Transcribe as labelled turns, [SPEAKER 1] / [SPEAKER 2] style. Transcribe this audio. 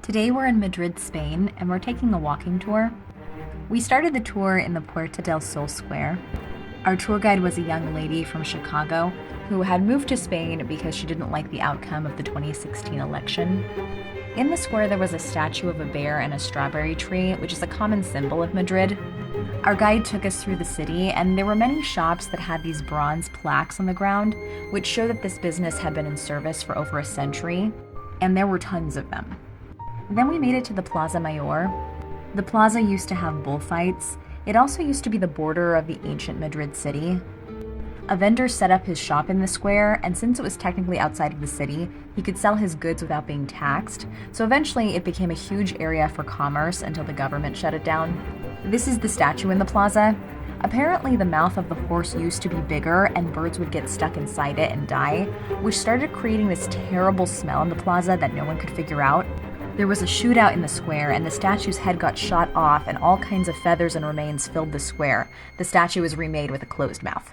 [SPEAKER 1] Today we're in Madrid, Spain, and we're taking a walking tour. We started the tour in the Puerta del Sol Square. Our tour guide was a young lady from Chicago who had moved to Spain because she didn't like the outcome of the 2016 election. In the square there was a statue of a bear and a strawberry tree, which is a common symbol of Madrid. Our guide took us through the city, and there were many shops that had these bronze plaques on the ground, which show that this business had been in service for over a century, and there were tons of them. Then we made it to the Plaza Mayor. The plaza used to have bullfights. It also used to be the border of the ancient Madrid city. A vendor set up his shop in the square, and since it was technically outside of the city, he could sell his goods without being taxed, so eventually it became a huge area for commerce until the government shut it down. This is the statue in the plaza. Apparently the mouth of the horse used to be bigger and birds would get stuck inside it and die, which started creating this terrible smell in the plaza that no one could figure out. There was a shootout in the square, and the statue's head got shot off, and all kinds of feathers and remains filled the square. The statue was remade with a closed mouth.